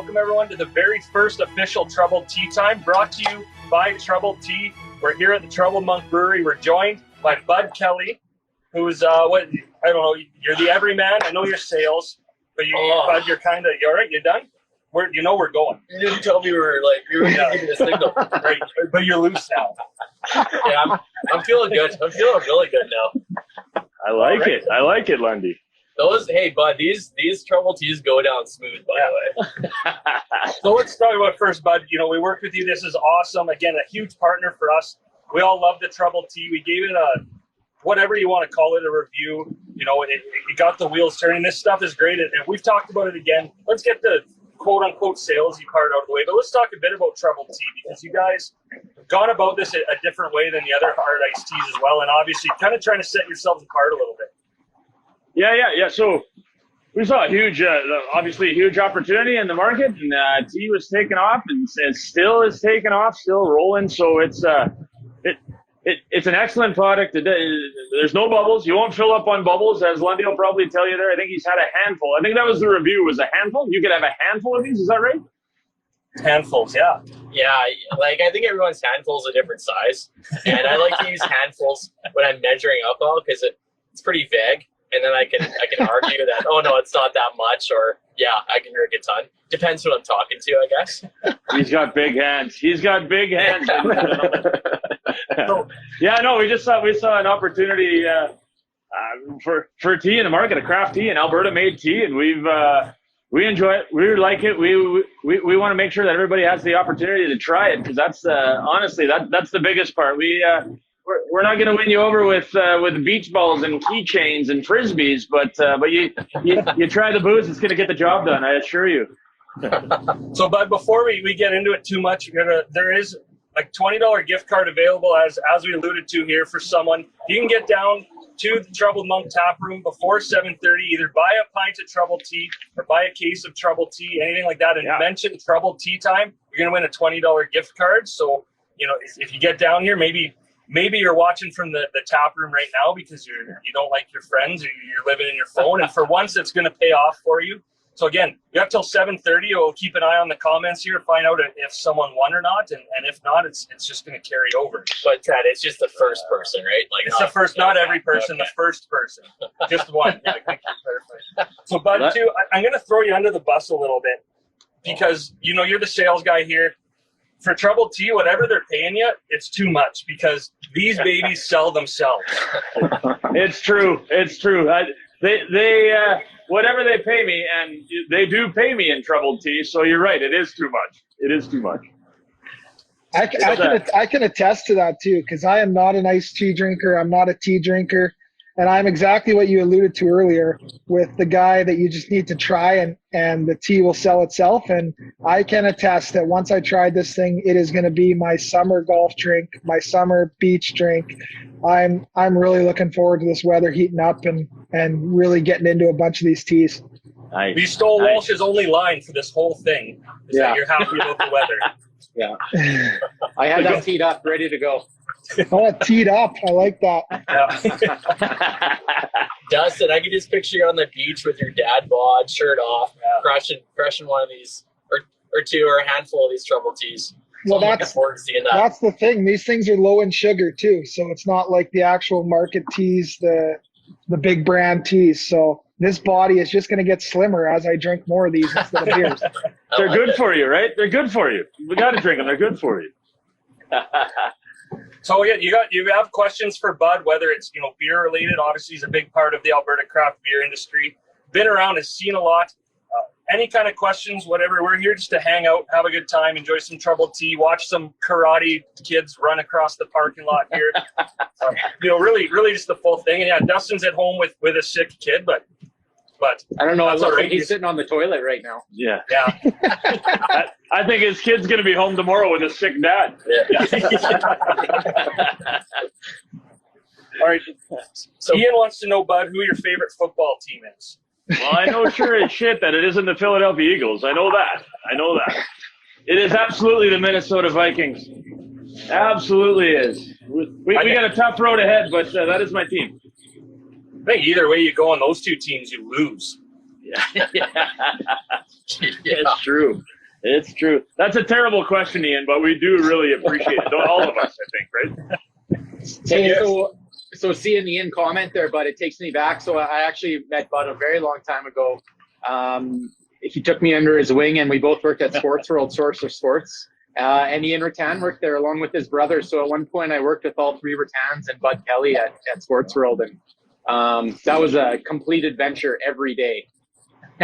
welcome everyone to the very first official Troubled Tea Time, brought to you by Troubled Tea. We're here at the Troubled Monk Brewery. We're joined by Bud Kelly, who's I don't know, you're the everyman. I know you're sales, but Bud, you're kind of, you all right? You done? We're going. You didn't tell me we were giving a signal. Right, but you're loose now. Yeah, I'm feeling good. I'm feeling really good now. I like it. I like it, Lundy. Hey, Bud, these Troubled Teas go down smooth, by the way. So let's talk about first, Bud. You know, we worked with you. This is awesome. Again, a huge partner for us. We all love the Troubled Tea. We gave it a, whatever you want to call it, a review. You know, it got the wheels turning. This stuff is great. And we've talked about it again. Let's get the quote-unquote salesy part out of the way. But let's talk a bit about Troubled Tea, because you guys gone about this a different way than the other hard iced teas as well. And obviously kind of trying to set yourselves apart a little bit. Yeah. So we saw a huge, obviously a huge opportunity in the market, and tea was taking off, and it still is taking off, still rolling. So it's an excellent product. There's no bubbles. You won't fill up on bubbles, as Lundy will probably tell you there. I think he's had a handful. I think that was the review, was a handful. You could have a handful of these. Is that right? Handfuls, yeah. Yeah, I think everyone's handful's a different size, and I like to use handfuls when I'm measuring alcohol because it's pretty vague. And then I can argue that, oh no, it's not that much, or yeah, I can drink a ton. Depends who I'm talking to, I guess. He's got big hands. We saw an opportunity for tea in the market, a craft tea, an Alberta made tea, and we enjoy it. We like it. We want to make sure that everybody has the opportunity to try it, because that's honestly that's the biggest part. We're not going to win you over with beach balls and keychains and frisbees, but you try the booze, it's going to get the job done, I assure you. So, Bud, before we get into it too much, there is a $20 gift card available, as we alluded to here, for someone. You can get down to the Troubled Monk tap room before 7:30. Either buy a pint of Troubled Tea or buy a case of Troubled Tea, anything like that, and mention Troubled Tea Time. You're going to win a $20 gift card. So, you know, if you get down here, maybe you're watching from the tap room right now because you don't like your friends, or you're living in your phone, and for once it's going to pay off for you. So again, you have till 7:30. We'll keep an eye on the comments here to find out if someone won or not, and if not, it's just going to carry over. But Ted, it's just the first person, right? It's the first, not every person, okay. The first person, just one. Yeah, so, Bud, too, I'm going to throw you under the bus a little bit, because you're the sales guy here. For Troubled Tea, whatever they're paying you, it's too much, because these babies sell themselves. It's true. They whatever they pay me, and they do pay me in Troubled Tea. So you're right. It is too much. I can attest to that too, because I am not an iced tea drinker. I'm not a tea drinker. And I'm exactly what you alluded to earlier with the guy that you just need to try, and the tea will sell itself. And I can attest that once I tried this thing, it is going to be my summer golf drink, my summer beach drink. I'm really looking forward to this weather heating up and really getting into a bunch of these teas. Nice. We stole Walsh's only line for this whole thing. That you're happy about the weather. Yeah. I had that teed up, ready to go. Oh, teed up. I like that. Yeah. Dustin, I can just picture you on the beach with your dad bod, shirt off, crushing one of these, or two, or a handful of these Troubled Teas. Well, I'm looking forward to seeing that. That's the thing. These things are low in sugar too, so it's not like the actual market teas, the big brand teas. So this body is just going to get slimmer as I drink more of these instead of beers. They're good for you, right? They're good for you. We got to drink them. They're good for you. So you have questions for Bud, whether it's beer related. Obviously, he's a big part of the Alberta craft beer industry. Been around, has seen a lot. Any kind of questions, whatever. We're here just to hang out, have a good time, enjoy some Troubled Tea, watch some karate kids run across the parking lot here. Really just the full thing. And yeah, Dustin's at home with a sick kid, but I don't know. That's all right. He's sitting on the toilet right now. Yeah. I think his kid's going to be home tomorrow with a sick dad. Yeah. All right. So Ian wants to know, Bud, who your favorite football team is. Well, I know sure as shit that it isn't the Philadelphia Eagles. I know that. It is absolutely the Minnesota Vikings. Absolutely is. We got a tough road ahead, but that is my team. I think either way you go on those two teams, you lose. Yeah. It's true. It's true. That's a terrible question, Ian, but we do really appreciate it. All of us, I think, right? So seeing Ian comment there, but it takes me back. So I actually met Bud a very long time ago. He took me under his wing, and we both worked at Sports World, Source of Sports. And Ian Rattan worked there along with his brother. So at one point, I worked with all three Rattans and Bud Kelly at Sports World, and that was a complete adventure every day.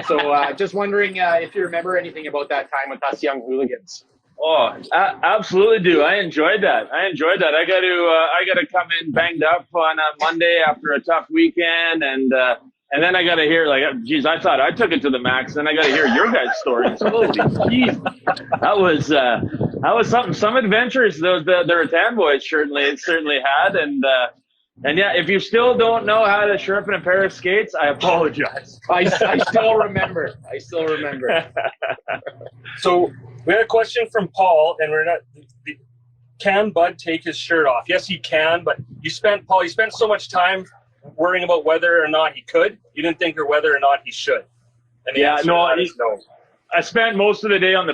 So just wondering if you remember anything about that time with us young hooligans. Oh, I absolutely do. I enjoyed that. I got to come in banged up on a Monday after a tough weekend, and then I got to hear like, geez, I thought I took it to the max. Then I got to hear your guys' stories. Holy jeez, that was something. Some adventures those the Rattan boys certainly had, and yeah, if you still don't know how to sharpen a pair of skates, I apologize. I still remember. So we had a question from Paul, and we're not. Can Bud take his shirt off? Yes, he can. But you spent so much time worrying about whether or not he could. You didn't think or whether or not he should. And the answer to that is no. I spent most of the day on the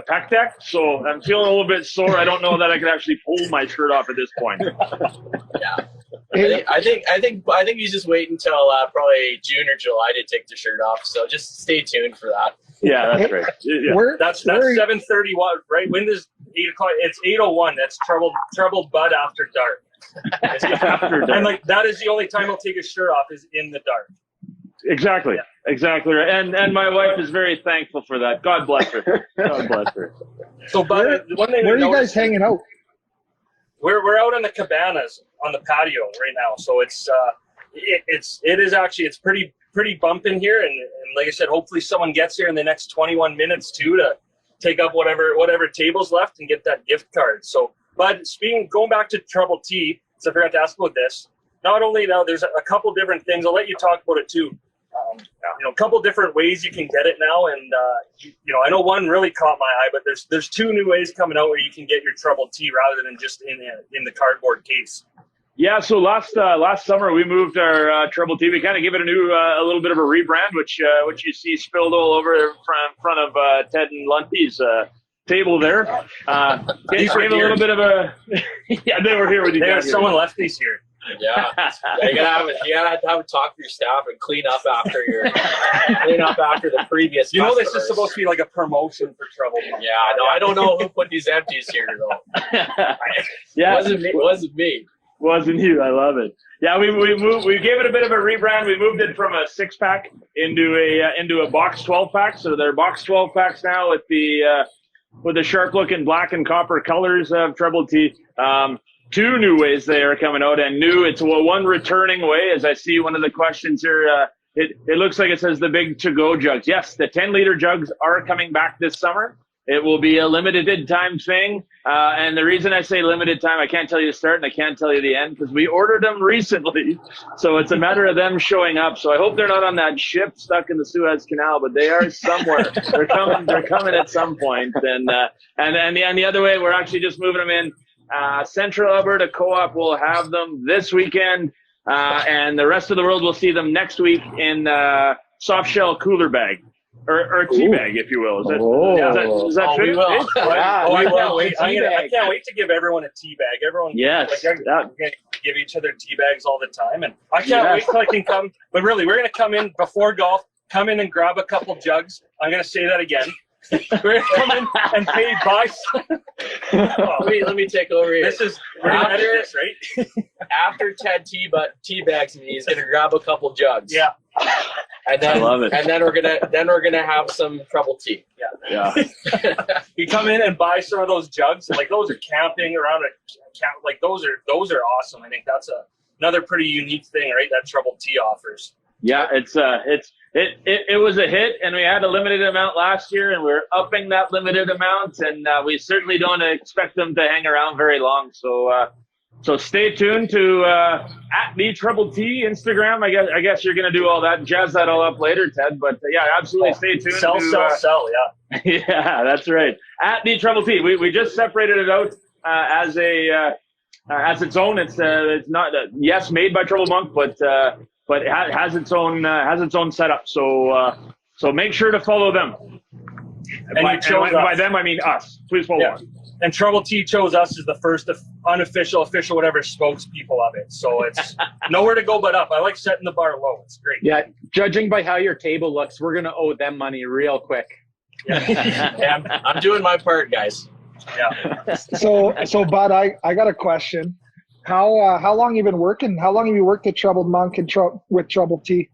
pec deck, so I'm feeling a little bit sore. I don't know that I could actually pull my shirt off at this point. Yeah, I think he's just waiting until probably June or July to take the shirt off. So just stay tuned for that. Yeah, that's right. Yeah. That's 7:30. Right? When does 8 o'clock? It's 8:01. That's troubled Bud after dark. And like that is the only time he'll take his shirt off is in the dark. Exactly. Yeah. Exactly. And my wife is very thankful for that. God bless her. God bless her. So, Bud, where are you guys hanging out? We're out in the cabanas on the patio right now. So it's pretty bumping here, and like I said, hopefully someone gets here in the next 21 minutes too to take up whatever table's left and get that gift card. So, but going back to Trouble Tea, so I forgot to ask about this. Not only now, there's a couple different things. I'll let you talk about it too. A couple different ways you can get it now, and I know one really caught my eye, but there's two new ways coming out where you can get your Trouble Tea rather than just in the cardboard case. Yeah, so last summer we moved our Trouble Tea. We kind of gave it a little bit of a rebrand, which you see spilled all over front of Ted and Lundy's table there. Gave a little bit of a yeah, they were here with you guys. Someone left these here. Yeah, you gotta have a talk to your staff and clean up after the previous. You know, this is supposed to be like a promotion for Trouble. Yeah, no, I don't know who put these empties here though. Yeah, wasn't me. Wasn't you? I love it. Yeah, we gave it a bit of a rebrand. We moved it from a 6-pack into a box 12-pack. So they're box 12 packs now with the sharp looking black and copper colors of Trouble Tea. Two new ways they are coming out, and it's one returning way. As I see one of the questions here, it looks like it says the big to-go jugs. Yes, the 10-liter jugs are coming back this summer. It will be a limited time thing, and the reason I say limited time, I can't tell you the start and I can't tell you the end because we ordered them recently, so it's a matter of them showing up. So I hope they're not on that ship stuck in the Suez Canal, but they are somewhere. They're coming at some point, and the other way, we're actually just moving them in. Central Alberta Co-op will have them this weekend, and the rest of the world will see them next week in soft shell cooler bag or tea bag, if you will. Is that fit? We will. I can't wait to give everyone a tea bag. Everyone, yes, we're gonna give each other tea bags all the time, and I can't wait till I can come. But really, we're gonna come in before golf. Come in and grab a couple jugs. I'm gonna say that again. We're coming and pay by. Let me take over here. We're gonna edit this, right? After Ted tea bags me, he's gonna grab a couple jugs. Yeah. And then, I love it. And then we're gonna have some Trouble Tea. Yeah. You come in and buy some of those jugs, like those are camping around like those are awesome. I think that's another pretty unique thing, right? That Trouble Tea offers. Yeah, it was a hit, and we had a limited amount last year, and we're upping that limited amount, and we certainly don't expect them to hang around very long. So stay tuned to at the Trouble Tea Instagram. I guess you're gonna do all that, jazz that all up later, Ted. But yeah, absolutely stay tuned. Sell. Yeah. Yeah, that's right. At the Trouble Tea, we just separated it out as its own. It's not made by Trouble Monk, but it has its own setup. So make sure to follow them. And by, you chose and by us. them, I mean us. Please follow Yeah. on. And Trouble Tea chose us as the first unofficial, official, whatever spokespeople of it. So it's nowhere to go but up. I like setting the bar low. It's great. Yeah, judging by how your table looks, we're gonna owe them money real quick. Yeah, I'm doing my part, guys. Yeah. So Bud, I got a question. How long you been working? How long have you worked at Troubled Monk and with Trouble Tea?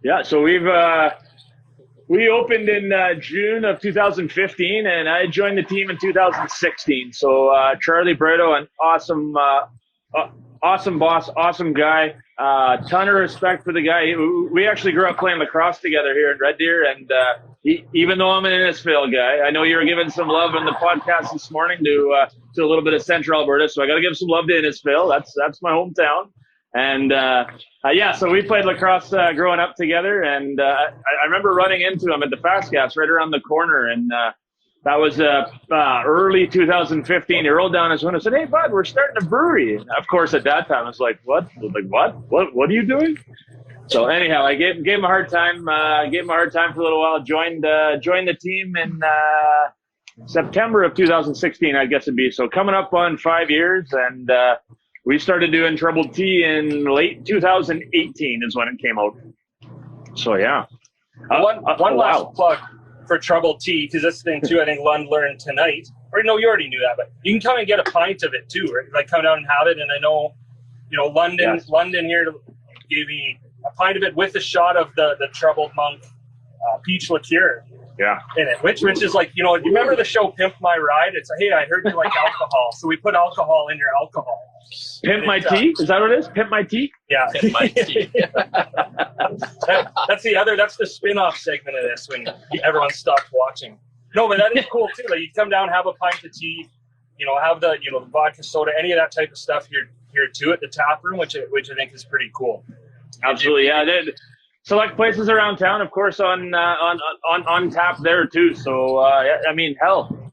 Yeah, so we opened in June of 2015, and I joined the team in 2016. So Charlie Brito, an awesome boss, awesome guy. Ton of respect for the guy. We actually grew up playing lacrosse together here in Red Deer, and even though I'm an Innisfail guy, I know you were giving some love in the podcast this morning to a little bit of Central Alberta, so I got to give some love to Innisfail. That's my hometown. And yeah, so we played lacrosse growing up together, and I remember running into him at the Fast Gas right around the corner, and that was early 2015. He rolled down his window and said, "Hey, Bud, we're starting a brewery." And of course, at that time, I was like, "What? Like what? What are you doing?" So anyhow, I gave him a hard time. Gave him a hard time for a little while. Joined the team in September of 2016, I guess it'd be. So coming up on 5 years, and we started doing Troubled Tea in late 2018 is when it came out. So yeah. One last plug for Trouble Tea, because this thing too, I think Lund learned tonight. Or no, you already knew that, but you can come and get a pint of it too, right? Like come down and have it. And I know, London here gave me a pint of it with a shot of the Troubled Monk peach liqueur. Yeah. In it, which is like, you remember the show Pimp My Ride? It's like, hey, I heard you like alcohol, so we put alcohol in your alcohol. Pimp My Tea? Is that what it is? Pimp My Tea? Yeah. Pimp My Tea. That's the spin-off segment of this when everyone stopped watching. No, but that is cool too. Like you come down, have a pint of tea, have the the vodka soda, any of that type of stuff here too at the tap room, which I think is pretty cool. Absolutely, yeah. Select places around town, of course, on tap there too. So I mean, hell,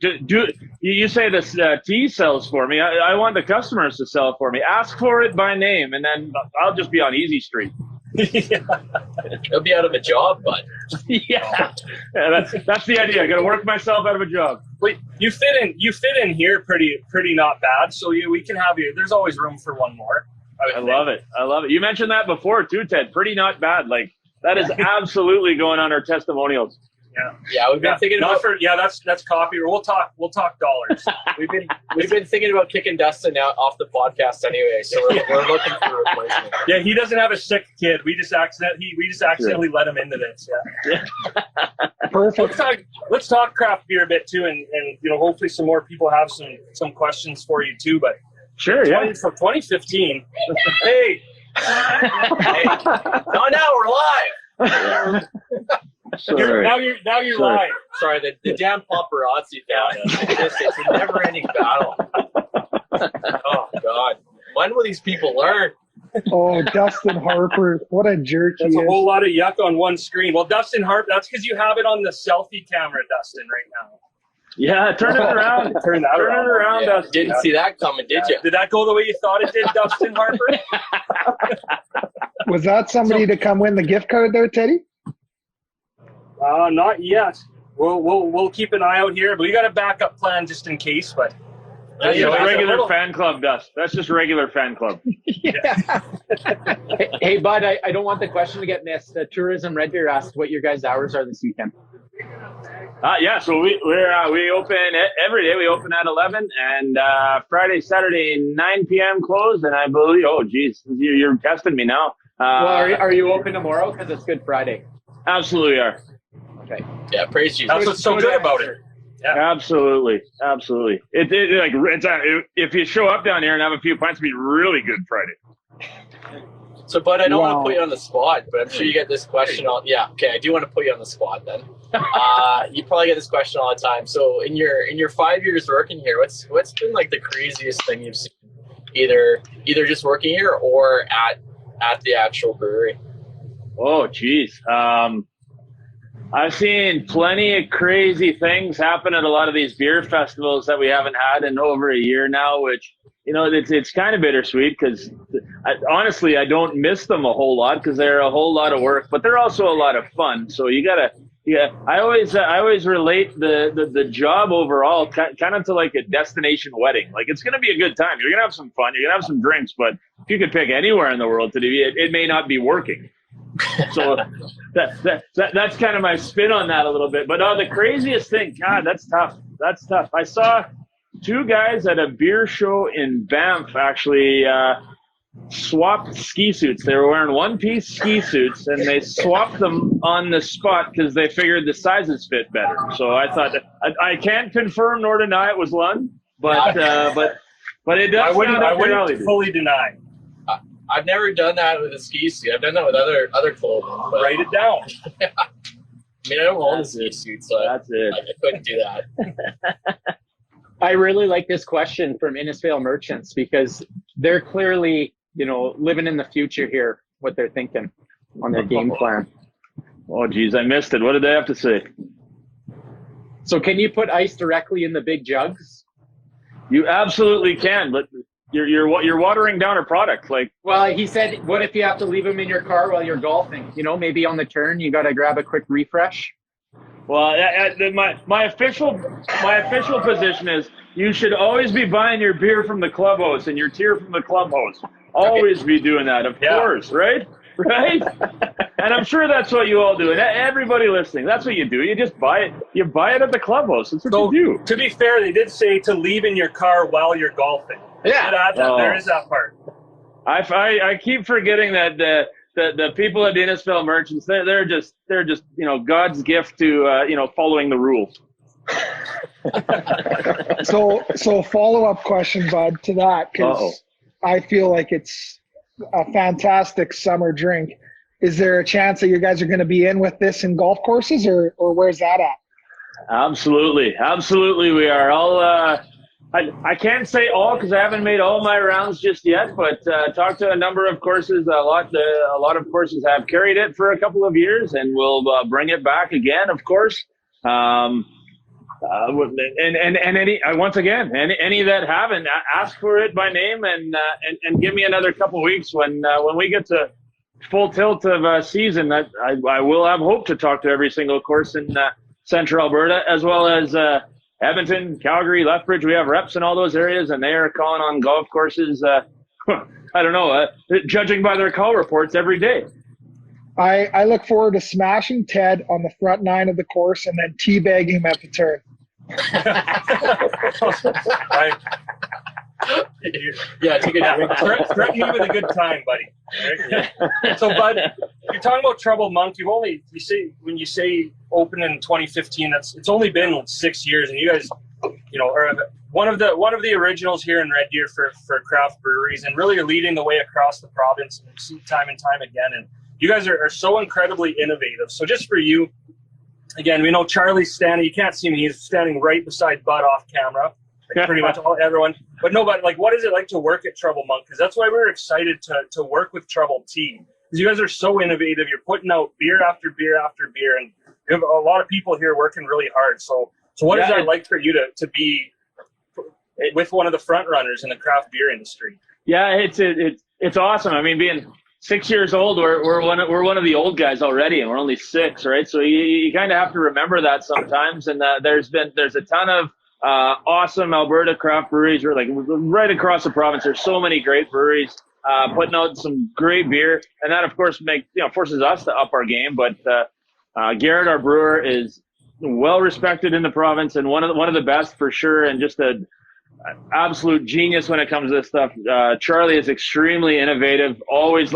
you say this tea sells for me? I want the customers to sell it for me. Ask for it by name, and then I'll just be on Easy Street. He'll be out of a job, but yeah, that's the idea. I got to work myself out of a job. Wait, you fit in here pretty not bad. So we can have you. There's always room for one more. I love it. You mentioned that before too, Ted. Pretty not bad. Like that is absolutely going on our testimonials. Yeah, we've been thinking about. That's copy. We'll talk dollars. We've been thinking about kicking Dustin out off the podcast anyway, so we're looking for a replacement. Yeah, he doesn't have a sick kid. We just accidentally let him into this. Yeah. Perfect. Let's talk craft beer a bit too, and hopefully some more people have some questions for you too. But sure, yeah. For 2015, hey. No, now we're live. Now you're live. Sorry, the damn paparazzi found us. It's a never-ending battle. Oh God, when will these people learn? Oh, Dustin Harper, what a jerk he That's is. a whole lot of yuck on one screen. Well, Dustin Harper, that's because you have it on the selfie camera, Dustin, right now. Yeah, turn it around. Turn it around, Yeah, Dustin. didn't see that coming, did you? Did that go the way you thought it did, Dustin Harper? Was that somebody to come win the gift card there, Teddy? Not yet. We'll keep an eye out here, but we got a backup plan just in case. But that's just regular fan club, Dust. That's just regular fan club. Yeah. Hey, Bud, I don't want the question to get missed. Tourism Red Deer asked what your guys' hours are this weekend. Yeah, so we open every day. We open at 11, and Friday, Saturday, 9 p.m. closed. And I believe, oh, geez, you're testing me now. Well, are you open tomorrow? Because it's Good Friday. Absolutely are. Okay. Yeah, praise Jesus. That's what's so good about it. Yeah. Absolutely. If you show up down here and have a few pints, it'll be really good Friday. So, Bud, I don't want Wow. to put you on the spot, but I'm sure you get this question all. Yeah, okay, I do want to put you on the spot then. You probably get this question all the time. So, in your 5 years working here, what's been like the craziest thing you've seen, either just working here or at the actual brewery? Oh, geez. I've seen plenty of crazy things happen at a lot of these beer festivals that we haven't had in over a year now, which, it's kind of bittersweet because honestly, I don't miss them a whole lot because they're a whole lot of work, but they're also a lot of fun. So you gotta Yeah, I always relate the job overall kind of to like a destination wedding. Like it's gonna be a good time. You're gonna have some fun. You're gonna have some drinks. But if you could pick anywhere in the world to do it may not be working. So that's kind of my spin on that a little bit. But the craziest thing, God, that's tough. That's tough. I saw two guys at a beer show in Banff actually swapped ski suits. They were wearing one-piece ski suits, and they swapped them on the spot because they figured the sizes fit better. So I thought I can't confirm nor deny it was Lund, but it does. I wouldn't fully deny. I've never done that with a ski suit. I've done that with other clothing. But, Write it down. I mean, I don't own a ski suit, so that's it. I couldn't do that. I really like this question from Innisfail merchants because they're clearly, living in the future here, what they're thinking on their game plan. Oh, geez, I missed it. What did they have to say? So can you put ice directly in the big jugs? You absolutely can, but you're watering down a product. Like, well, he said, what if you have to leave them in your car while you're golfing? Maybe on the turn, you got to grab a quick refresh. Well, my official position is you should always be buying your beer from the clubhouse and your tier from the clubhouse. Always be doing that, of course, right? Right? And I'm sure that's what you all do. And everybody listening, that's what you do. You just buy it. You buy it at the clubhouse. That's what you do. To be fair, they did say to leave in your car while you're golfing. Yeah. There is that part. I keep forgetting that the people at the Innisfail merchants, they're just God's gift to following the rules. So follow-up question, Bud, to that, because I feel like it's a fantastic summer drink. Is there a chance that you guys are going to be in with this in golf courses, or where's that at? Absolutely we are. I can't say all because I haven't made all my rounds just yet, but talked to a number of courses. A lot of courses have carried it for a couple of years, and we'll bring it back again, of course. And any once again, any that haven't, ask for it by name and give me another couple weeks when we get to full tilt of season. I will have hope to talk to every single course in Central Alberta, as well as Edmonton, Calgary, Lethbridge. We have reps in all those areas, and they are calling on golf courses. I don't know, judging by their call reports every day. I look forward to smashing Ted on the front nine of the course and then teabagging him at the turn. Yeah, take a drink. Threaten me with a good time, buddy. So, Bud, you're talking about Troubled Monk. When you say open in 2015, it's only been 6 years, and you guys, are one of the originals here in Red Deer for craft breweries, and really are leading the way across the province, and we see time and time again. And you guys are so incredibly innovative. So, just for you, again, we know Charlie's standing. You can't see me; he's standing right beside Bud off camera. Like pretty much everyone, but nobody. Like, what is it like to work at Troubled Monk? Because that's why we're excited to work with Troubled Tea. Because you guys are so innovative. You're putting out beer after beer after beer, and you have a lot of people here working really hard. So what is that like for you to be with one of the front runners in the craft beer industry? Yeah, it's awesome. I mean, being 6 years old, we're one of the old guys already, and we're only 6, right? So you kind of have to remember that sometimes. And there's a ton of awesome Alberta craft breweries. We're like right across the province. There's so many great breweries putting out some great beer, and that of course forces us to up our game. But Garrett, our brewer, is well respected in the province and one of the best for sure, and just an absolute genius when it comes to this stuff. Charlie is extremely innovative, always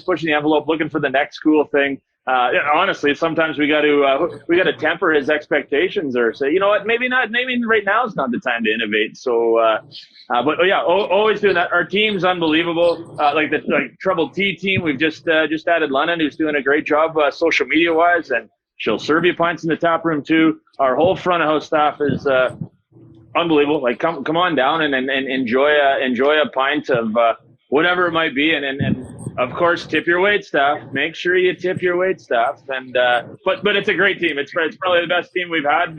pushing the envelope, looking for the next cool thing. Honestly, sometimes we got to temper his expectations, or say, you know what, maybe not. Maybe right now is not the time to innovate. So, but yeah, always doing that. Our team's unbelievable. Like Troubled Tea team, we've just added Lennon, who's doing a great job social media wise, and she'll serve you pints in the tap room too. Our whole front of house staff is unbelievable. Like, come on down and enjoy a pint of whatever it might be, and of course, tip your wait staff. Make sure you tip your wait staff. And but it's a great team. It's probably the best team we've had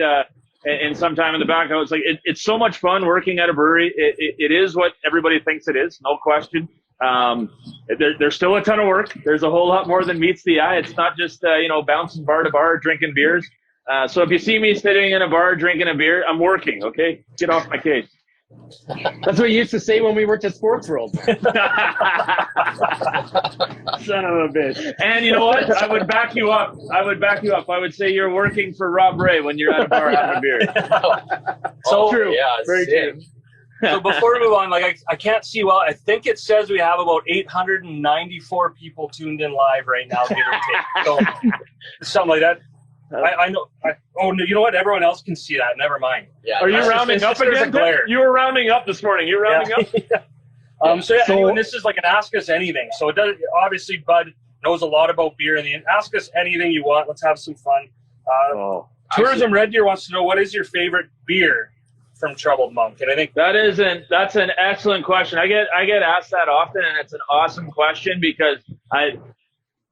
in some time in the backhouse. Like it's so much fun working at a brewery. It is what everybody thinks it is, no question. There's still a ton of work. There's a whole lot more than meets the eye. It's not just bouncing bar to bar drinking beers. So if you see me sitting in a bar drinking a beer, I'm working. Okay, get off my case. That's what you used to say when we worked at Sports World. Son of a bitch. And you know what? I would back you up. I would say you're working for Rob Ray when you're at a bar having a beer. So true. Yeah, Very same. true. So before we move on, like I can't see well. I think it says we have about 894 people tuned in live right now, give or take. So something like that. I know. You know what? Everyone else can see that. Never mind. Yeah. Are you rounding up there's again? a glare. You were rounding up this morning. You're rounding up? So anyway, this is like an Ask Us Anything. So it does, obviously Bud knows a lot about beer. And ask us anything you want. Let's have some fun. Tourism Red Deer wants to know, what is your favorite beer from Troubled Monk? And I think that's an excellent question. I get asked that often, and it's an awesome question because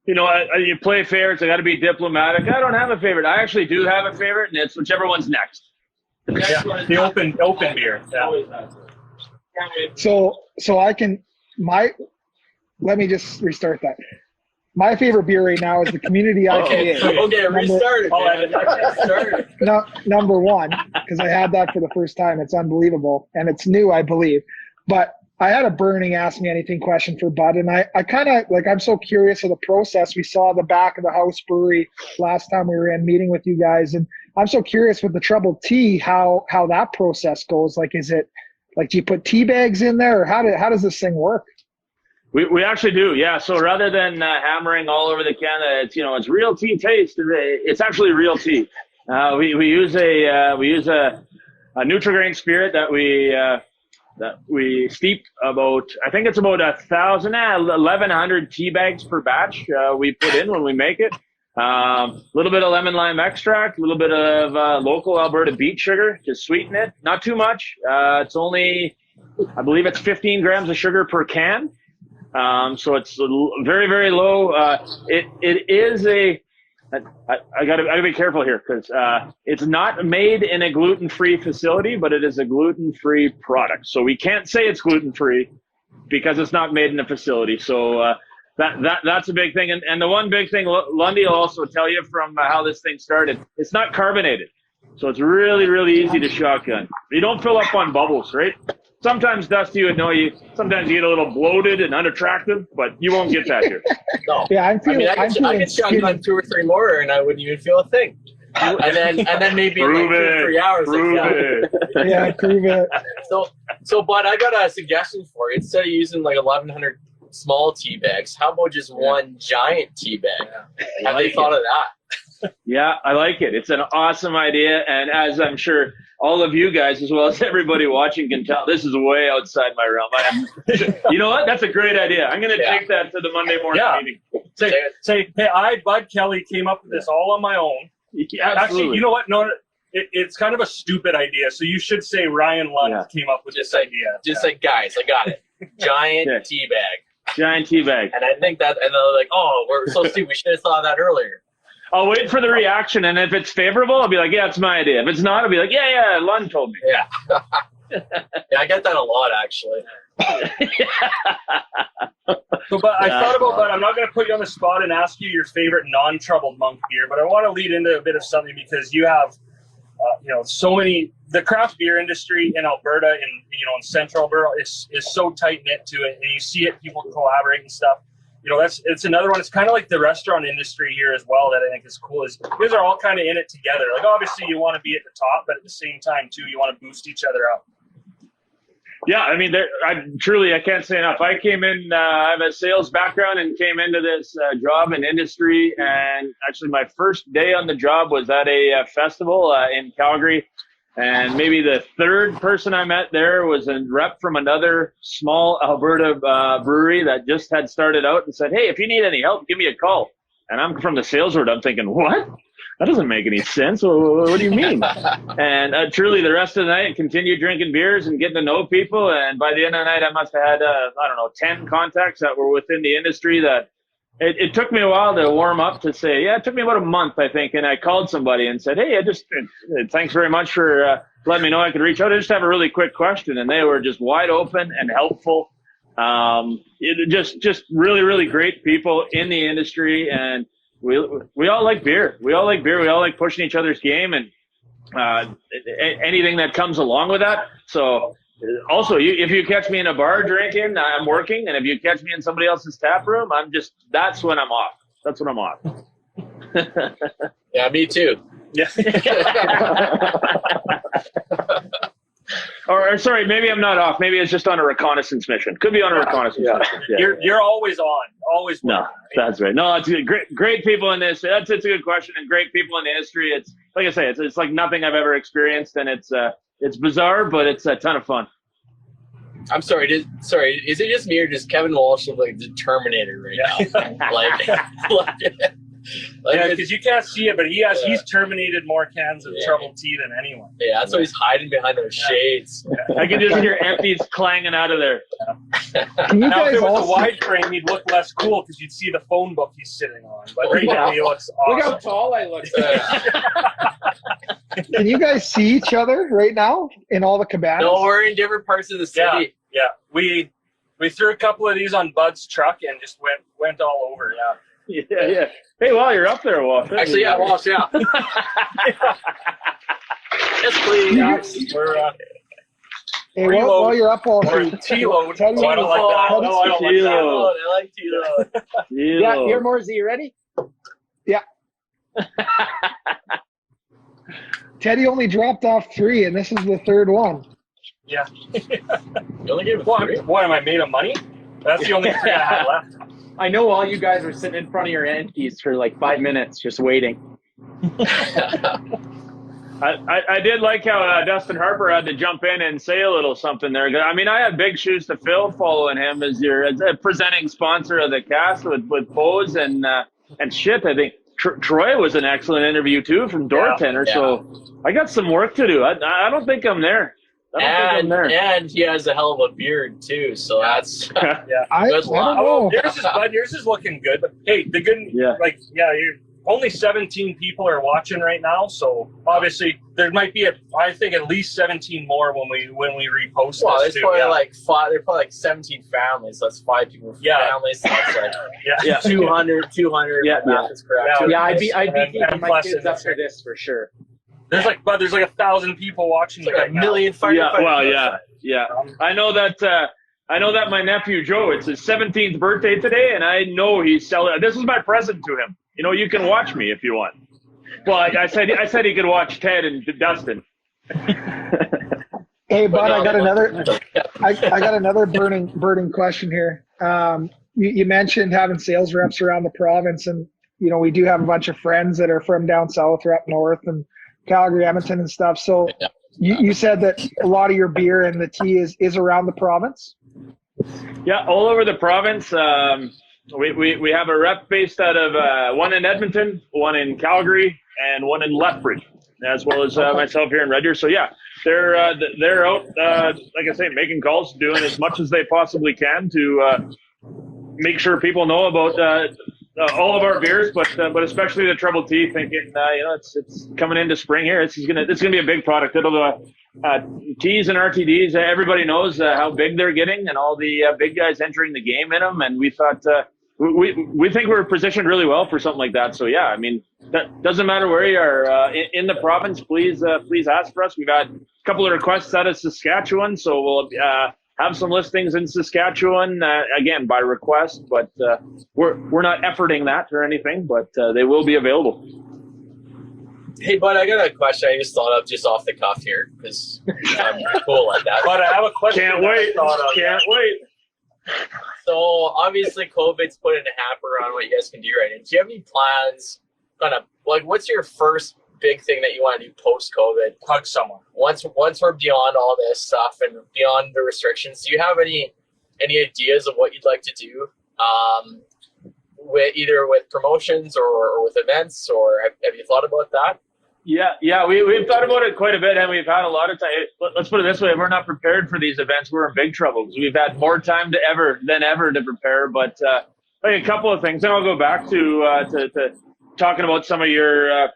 you play fair. It's got to be diplomatic. I don't have a favorite. I actually do have a favorite, and it's whichever one's next. The open beer. Yeah. So I can let me just restart that. My favorite beer right now is the Community IPA. Okay, restart it. Number one, because I had that for the first time. It's unbelievable, and it's new, I believe. But I had a burning Ask Me Anything question for Bud, and I kind of I'm so curious of the process. We saw the back of the house brewery last time we were in meeting with you guys, and I'm so curious with the Troubled Tea how that process goes. Like, is it like, do you put tea bags in there, or how does this thing work? We actually do, yeah. So rather than hammering all over the can, it's real tea taste. It's actually real tea. We use a Nutrigrain spirit that we steep about, I think it's about 1,100 tea bags per batch we put in when we make it. A little bit of lemon lime extract, a little bit of local Alberta beet sugar to sweeten it. Not too much. It's only, I believe it's 15 grams of sugar per can. So it's very, very low. It is I gotta be careful here because it's not made in a gluten-free facility, but it is a gluten-free product. So we can't say it's gluten-free because it's not made in a facility. So that's a big thing. And the one big thing Lundy will also tell you from how this thing started, it's not carbonated. So it's really, really easy to shotgun. You don't fill up on bubbles, right? Sometimes, Dusty, you would know sometimes you get a little bloated and unattractive, but you won't get that here. No. Yeah, I could shotgun 2 or 3 more, and I wouldn't even feel a thing. And then maybe prove 2 or 3 hours. Prove it. Yeah, prove it. So, Bud, I got a suggestion for you. Instead of using like 1,100 small tea bags, how about just one giant tea bag? Have they thought of that? Yeah, I like it. It's an awesome idea, and as I'm sure all of you guys, as well as everybody watching, can tell, this is way outside my realm. You know what? That's a great idea. I'm going to take that to the Monday morning meeting. Say, hey, I, Bud Kelly, came up with this all on my own. Yeah, actually, you know what? No, it's kind of a stupid idea. So you should say Ryan Lund came up with this idea. Just like, guys, I got it. Giant tea bag. Giant tea bag. And I think that, and they're like, oh, we're so stupid. We should have thought of that earlier. I'll wait for the reaction, and if it's favorable, I'll be like, yeah, it's my idea. If it's not, I'll be like, yeah, Lund told me. Yeah. Yeah, I get that a lot, actually. So, but I thought about that. I'm not going to put you on the spot and ask you your favorite non-Troubled Monk beer, but I want to lead into a bit of something because you have, so many. The craft beer industry in Alberta, in Central Alberta, is so tight knit to it, and you see it. People collaborate and stuff. It's another one. It's kind of like the restaurant industry here as well that I think is cool. Is you guys are all kind of in it together. Like, obviously you want to be at the top, but at the same time too, you want to boost each other up. Yeah, I mean, I can't say enough. I came in, I have a sales background and came into this job and industry. And actually my first day on the job was at a festival in Calgary. And maybe the third person I met there was a rep from another small Alberta brewery that just had started out and said, hey, if you need any help, give me a call. And I'm from the sales world. I'm thinking, what? That doesn't make any sense. What do you mean? And truly, the rest of the night, continued drinking beers and getting to know people. And by the end of the night, I must have had, 10 contacts that were within the industry that it took me a while to warm up to say, yeah, it took me about a month, I think. And I called somebody and said, hey, thanks very much for letting me know I could reach out. I just have a really quick question. And they were just wide open and helpful. Just really, really great people in the industry, and we all like beer. We all like beer. We all like pushing each other's game, and anything that comes along with that. So also, if you catch me in a bar drinking, I'm working, and if you catch me in somebody else's tap room, that's when I'm off. That's when I'm off. Yeah, me too. Yeah. Or sorry, maybe I'm not off. Maybe it's just on a reconnaissance mission. Could be on a reconnaissance mission. Yeah. You're always on, always. No, working, right? that's right. No, it's great people in this. It's a good question, and great people in the industry. It's like I say, it's like nothing I've ever experienced, and it's bizarre, but it's a ton of fun. I'm sorry. Is it just me or does Kevin Walsh look like the Terminator right now? Yeah, because you can't see it, but he's terminated more cans of troubled tea than anyone. Yeah, that's why he's hiding behind those shades. I can just hear empties clanging out of there. Can you Now, if guys it was also a wide frame, he'd look less cool because you'd see the phone book he's sitting on. But right now, he looks Look how awesome. tall I look. can you guys see each other right now in all the cabanas? No, we're in different parts of the city. Yeah. We threw a couple of these on Bud's truck and just went all over. Yeah. Yeah. Hey, while you're up there, Walsh. Actually, yeah, Walsh, yeah. Yes, please. We're Hey, reload. while you're up, all or T-load. Teddy- Oh, I don't like that. Oh, No, I don't like that. T-load. I like T-load. Yeah, here, Morsey, you ready? Teddy only dropped off 3, and this is the 3rd one. Yeah. You only gave it What, 3? am I made of money? That's the only 3 I have left. I know all you guys were sitting in front of your empties for like 5 minutes just waiting. I did like how Dustin Harper had to jump in and say a little something there. I mean, I had big shoes to fill following him as a presenting sponsor of the cast with Pose and shit. I think Troy was an excellent interview too from Door Tenor. Yeah. So I got some work to do. I don't think I'm there. And he has a hell of a beard too, so that's I Good don't luck. know. Yours is looking good. But hey, the good, you're only 17 people are watching right now, so obviously there might be I think at least 17 more when we repost well, this there's too. probably like 5. There's probably like 17 families. So that's 5 people for families. So that's like yeah. 200. Yeah, my math is correct. Yeah. Yeah, I'd be And keeping my plus kids in up the- for this for sure. There's like 1,000 people watching It's like right a now. million Yeah. I know that my nephew Joe, it's his 17th birthday today, and I know he's selling. This is my present to him. You know, you can watch me if you want. Well, I said he could watch Ted and Dustin. Hey, Bud, I got another burning question here. You mentioned having sales reps around the province, and we do have a bunch of friends that are from down south or up north and Calgary, Edmonton, and stuff. So you said that a lot of your beer and the tea is around the province. Yeah, all over the province. We have a rep based out of one in Edmonton, one in Calgary, and one in Lethbridge, as well as myself here in Red Deer. So yeah, they're out, like I say, making calls, doing as much as they possibly can to make sure people know about all of our beers, but especially the Trouble Tea. Thinking, it's coming into spring here. It's gonna be a big product. It'll teas and RTDs. Everybody knows how big they're getting, and all the big guys entering the game in them. And we thought we think we're positioned really well for something like that. So yeah, I mean, that doesn't matter where you are in the province. Please ask for us. We've had a couple of requests out of Saskatchewan, so we'll have some listings in Saskatchewan again by request. But we're not efforting that or anything, but they will be available. Hey, Bud, I got a question I just thought of just off the cuff here because I'm cool like that. But I have a question. Can't wait. So obviously COVID's put in a hamper on what you guys can do right now. Do you have any plans what's your first big thing that you want to do post-COVID? Hug someone. Once we're beyond all this stuff and beyond the restrictions, do you have any ideas of what you'd like to do? With promotions or with events, or have you thought about that? Yeah, we've thought about it quite a bit, and we've had a lot of time. Let's put it this way: if we're not prepared for these events, we're in big trouble because we've had more time than ever to prepare. But like a couple of things, and I'll go back to talking about some of your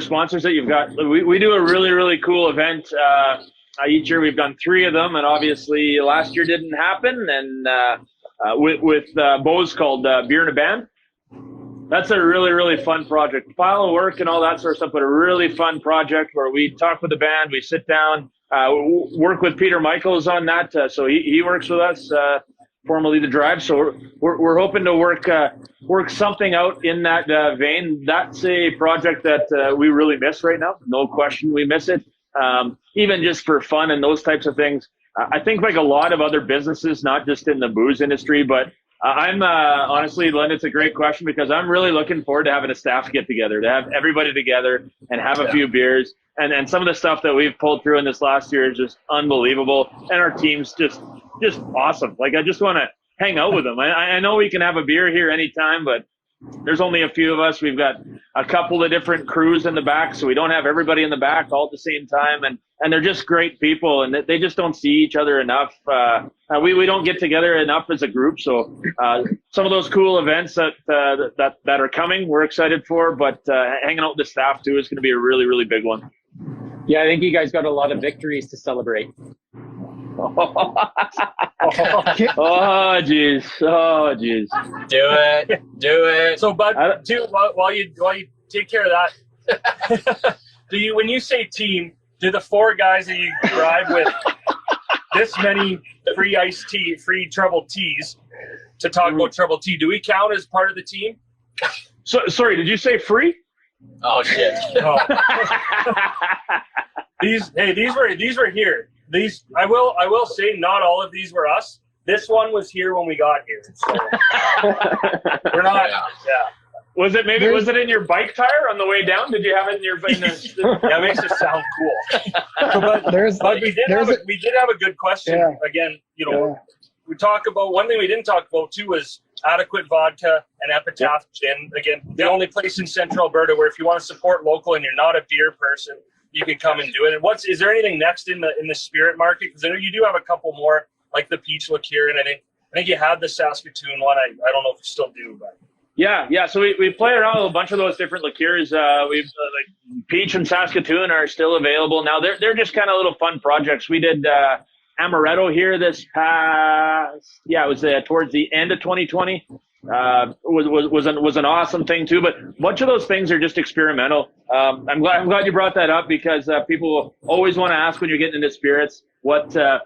sponsors that you've got. We do a really, really cool event Each year we've done 3 of them, and obviously last year didn't happen. And with Bo's called Beer in a Band. That's a really, really fun project. Pile of work and all that sort of stuff, but a really fun project where we talk with the band, we sit down, work with Peter Michaels on that. So he works with us, formerly The Drive. So we're hoping to work something out in that vein. That's a project that we really miss right now. No question, we miss it. Even just for fun and those types of things. I think like a lot of other businesses, not just in the booze industry, but I'm honestly, Len, it's a great question because I'm really looking forward to having a staff get together, to have everybody together and have a few beers. And some of the stuff that we've pulled through in this last year is just unbelievable. And our team's just awesome. Like, I just want to hang out with them. I know we can have a beer here anytime, but there's only a few of us. We've got a couple of different crews in the back, so we don't have everybody in the back all at the same time. And they're just great people, and they just don't see each other enough. We don't get together enough as a group. So some of those cool events that are coming, we're excited for. But hanging out with the staff too is going to be a really, really big one. Yeah, I think you guys got a lot of victories to celebrate. Oh jeez. Oh jeez. Do it. So, but too, while you take care of that, when you say team, do the 4 guys that you drive with this many free iced tea, free troubled teas to talk about troubled tea, do we count as part of the team? So sorry, did you say free? Oh shit. Oh. These were here. These I will say not all of these were us. This one was here when we got here. So we're not. Yeah. Was it in your bike tire on the way down? Did you have it in your? Yeah, it makes it sound cool. But we did have a good question. Yeah. Again, we talk about one thing we didn't talk about too was Adequate Vodka and Epitaph Gin. Again, the only place in Central Alberta where if you want to support local and you're not a beer person, you can come and do it. And is there anything next in the spirit market? Because I know you do have a couple more, like the peach liqueur, and I think you had the Saskatoon one. I don't know if you still do, but yeah. So we play around with a bunch of those different liqueurs. We've like peach and Saskatoon are still available now. They're just kind of little fun projects. We did amaretto here this past. Yeah, it was towards the end of 2020. Was an awesome thing too, but a bunch of those things are just experimental. I'm glad you brought that up because people always want to ask when you're getting into spirits when are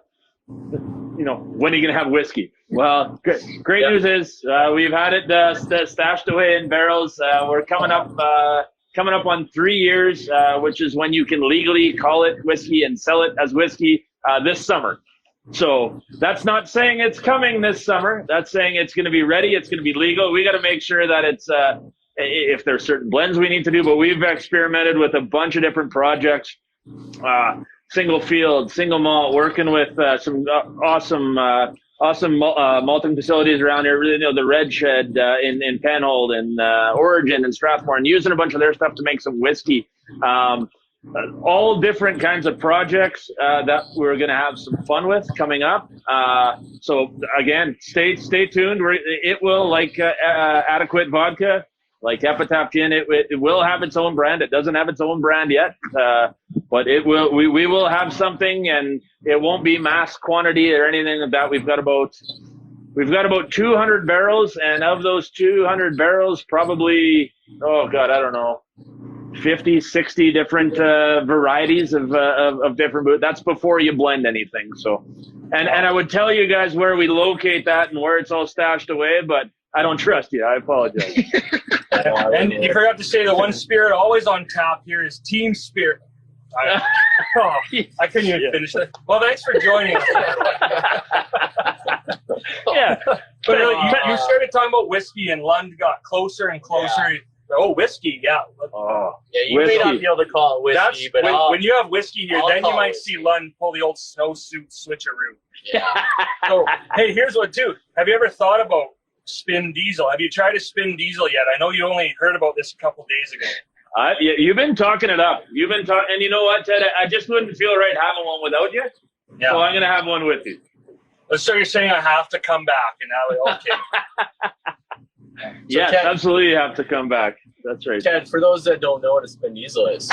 you gonna have whiskey? Well, great news is we've had it stashed away in barrels. We're coming up on 3 years, which is when you can legally call it whiskey and sell it as whiskey this summer. So that's not saying it's coming this summer. That's saying it's going to be ready. It's going to be legal. We got to make sure that it's, if there's certain blends we need to do, but we've experimented with a bunch of different projects, single field, single malt, working with some awesome malting facilities around here. The Red Shed in Penhold and Origin and Strathmore, and using a bunch of their stuff to make some whiskey. All different kinds of projects that we're going to have some fun with coming up. So again, stay tuned. It will, like Adequate Vodka, like Epitaph Gin, it will have its own brand. It doesn't have its own brand yet, but it will. We will have something, and it won't be mass quantity or anything of that. We've got about 200 barrels, and of those 200 barrels, probably, I don't know, 50, 60 different varieties of different booze. That's before you blend anything. So, and I would tell you guys where we locate that and where it's all stashed away, but I don't trust you. I apologize. And you forgot to say the one spirit always on tap here is Team Spirit. I couldn't even finish it. Well, thanks for joining us. Yeah. But you started talking about whiskey, and Lund got closer and closer. Yeah. Oh, whiskey, yeah. Yeah, you may not be able to call it whiskey, but when you have whiskey here, then you might see Lund pull the old snowsuit switcheroo. Yeah. So, hey, here's what, too. Have you ever thought about spin diesel? Have you tried a spin diesel yet? I know you only heard about this a couple days ago. You've been talking it up. You've been talking, and you know what, Ted? I just wouldn't feel right having one without you. Yeah. So I'm going to have one with you. So you're saying I have to come back, and now, okay. Yes, Ted, absolutely, you have to come back. That's right. Ted, for those that don't know what a spin diesel is,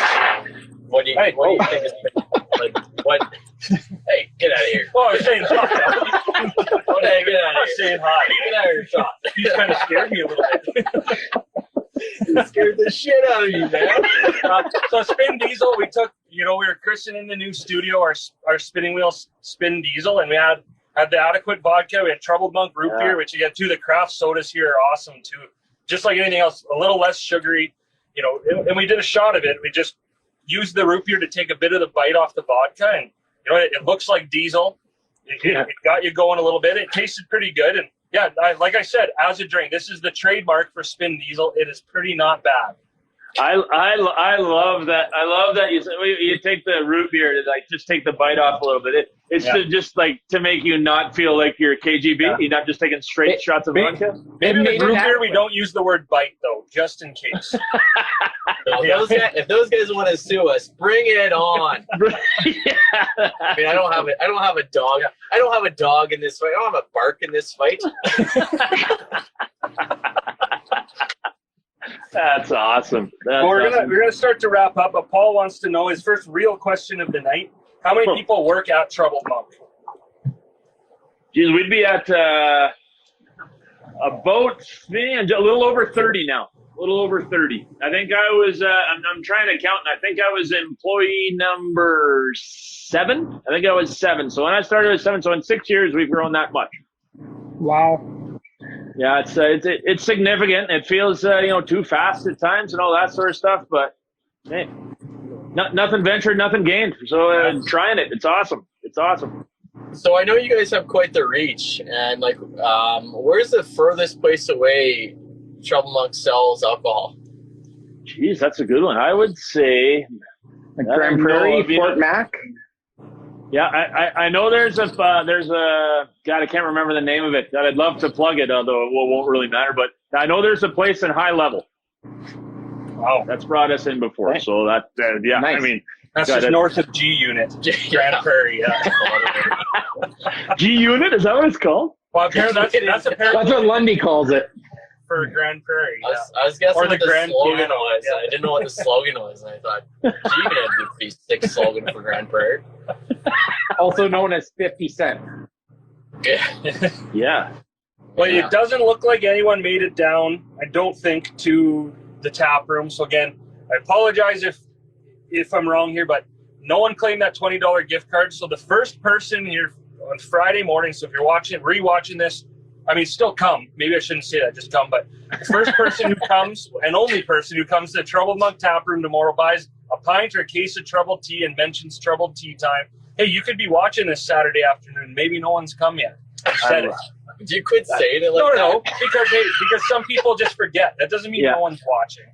what do you think is like? What? I was saying hot. Okay, get out I of was here. saying hot. Get out of your shot. You just kind of scared me a little bit. You scared the shit out of me, man. So Spin Diesel, we took, we were christening the new studio, our spinning wheel Spin Diesel, and we had the adequate vodka. We had Troubled Monk root beer, which you get too. The craft sodas here are awesome too. Just like anything else, a little less sugary, and we did a shot of it. We just used the root beer to take a bit of the bite off the vodka, and it looks like diesel. It got you going a little bit. It tasted pretty good, and yeah, like I said, as a drink, this is the trademark for Spin Diesel. It is pretty not bad. I love that. I love that you take the root beer to just take the bite off a little bit. It's to make you not feel like you're KGB. Yeah. You're not just taking straight shots of vodka. Maybe with root beer we don't use the word bite though, just in case. If those guys want to sue us, bring it on. Yeah. I mean, I don't have a dog. I don't have a dog in this fight. I don't have a bark in this fight. That's awesome. We're gonna start to wrap up, but Paul wants to know his first real question of the night: how many people work at Troubled Monk? Geez, we'd be at about a little over 30 now. A little over 30. I think I was. I'm trying to count, and I think I was employee number 7. I think I was 7. So when I started, I was 7. So in 6 years, we've grown that much. Wow. Yeah, it's significant. It feels too fast at times and all that sort of stuff. But hey, nothing ventured, nothing gained. So trying it, it's awesome. It's awesome. So I know you guys have quite the reach, and where's the furthest place away Troubled Monk sells alcohol? Jeez, that's a good one. I would say Grand Prairie, Fort Mac. Yeah, I know there's a God, I can't remember the name of it. God, I'd love to plug it, although it won't really matter. But I know there's a place in High Level. Wow, that's brought us in before. So that nice. I mean, that's just north of G Unit, Grand Prairie. Yeah. G Unit, is that what it's called? Well, apparently that's what Lundy calls it. For Grand Prairie. Yeah. I was guessing or what the slogan was. Yeah. I didn't know what the slogan was, and I thought, gee, that'd be a pretty sick slogan for Grand Prairie. Also known as 50 Cent. Yeah. Yeah. Well, it doesn't look like anyone made it down, I don't think, to the tap room. So again, I apologize if I'm wrong here, but no one claimed that $20 gift card. So the first person here on Friday morning, so if you're rewatching this, I mean, still come. Maybe I shouldn't say that, just come. But the first person who comes, and only person who comes to the Troubled Monk tap room tomorrow, buys a pint or a case of Troubled Tea and mentions Troubled Tea Time. Hey, you could be watching this Saturday afternoon. Maybe no one's come yet. I said it. You could say it like that. No, because some people just forget. That doesn't mean no one's watching.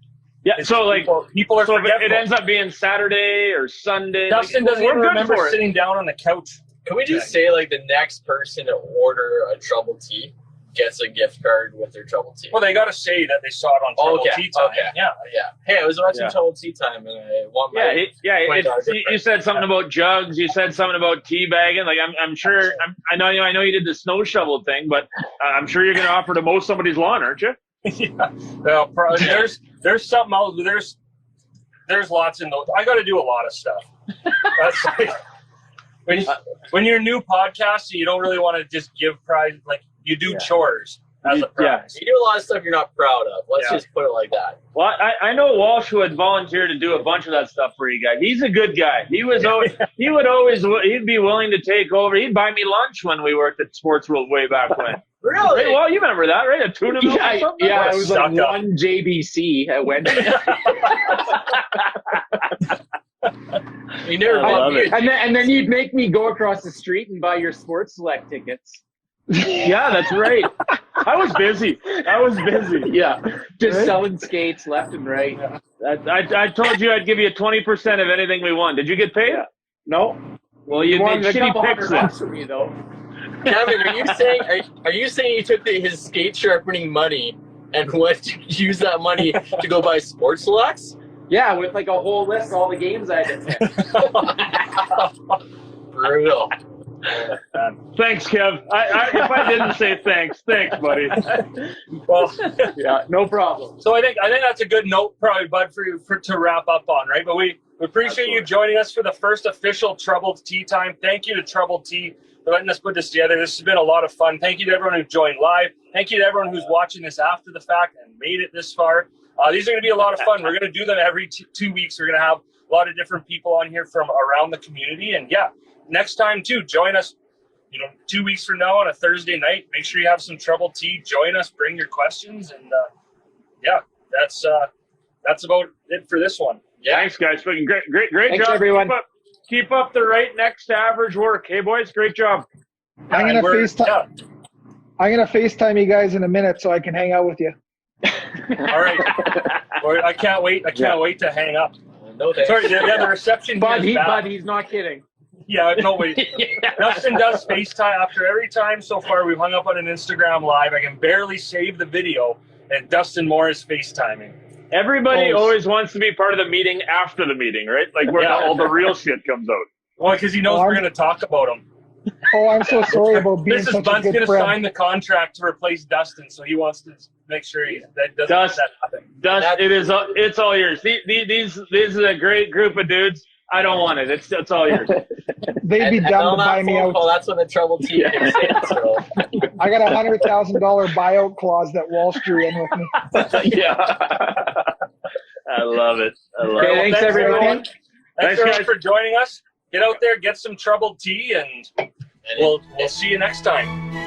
Yeah, it's so people are forgetful. It ends up being Saturday or Sunday. Dustin doesn't even remember sitting down on the couch. Can we just say the next person to order a Troubled Tea gets a gift card with their Troubled Tea? Well, they got to say that they saw it on Troubled Tea Time. Okay. Yeah. Hey, I was watching Troubled Tea Time, and I want my you said something about jugs. You said something about tea bagging. I'm sure. I know you did the snow shovel thing, but I'm sure you're going to offer to mow somebody's lawn, aren't you? Yeah. Well, there's something else. There's lots in those. I got to do a lot of stuff. That's when you're a new podcaster, you don't really want to just give prize. You do chores as a prize. You do a lot of stuff you're not proud of. Let's just put it like that. Well, I know Walsh would volunteer to do a bunch of that stuff for you guys. He's a good guy. He'd be willing to take over. He'd buy me lunch when we worked at Sports World way back when. Really? Hey, well, you remember that, right? A tuna milk or something? Yeah, it was like one JBC at Wednesday. You never love it. And then you'd make me go across the street and buy your Sports Select tickets. Yeah, that's right. I was busy. Yeah, just selling skates left and right. I told you I'd give you 20% of anything we won. Did you get paid? No. Well, you made shitty picks then. For me though. Kevin, are you saying you took his skate sharpening money and went to use that money to go buy Sports Selects? Yeah, with a whole list of all the games I had to pick. Brutal. Thanks, Kev. If I didn't say thanks, buddy. Well, yeah, no problem. So I think that's a good note, probably, Bud, for you to wrap up on, right? But We appreciate you joining us for the first official Troubled Tea time. Thank you to Troubled Tea for letting us put this together. This has been a lot of fun. Thank you to everyone who joined live. Thank you to everyone who's watching this after the fact and made it this far. These are going to be a lot of fun. We're going to do them every 2 weeks. We're going to have a lot of different people on here from around the community. And yeah, next time too, join us, 2 weeks from now on a Thursday night. Make sure you have some Troubled Tea. Join us, bring your questions. And yeah, that's about it for this one. Yeah. Thanks, guys. Fucking great Thanks, job, everyone. Keep up the right next to average work. Hey, boys, great job. I'm gonna FaceTime you guys in a minute so I can hang out with you. All right. Well, I can't wait. I can't wait to hang up. No thanks. Sorry, the reception. But here is bad. he's not kidding. Yeah, no way. Dustin does FaceTime after every time so far we've hung up on an Instagram live. I can barely save the video, and Dustin Moore is FaceTiming. Everybody always wants to be part of the meeting after the meeting, right? Like where all the real shit comes out. Well, because he knows we're going to talk about him. Oh, I'm so sorry about being This is such Bun's a going good to friend. sign the contract to replace Dustin, so he wants to make sure that doesn't let that happen. It's all yours. These is a great group of dudes. I don't want it. It's all yours. They'd be dumb to buy me out. Well, that's when the Troubled Tea kicks in. So. I got a $100,000 buyout clause that Walsh drew in with me. Yeah. I love it. Okay, thanks everyone. Thanks everyone for joining us. Get out there, get some Troubled Tea, and we'll see you next time.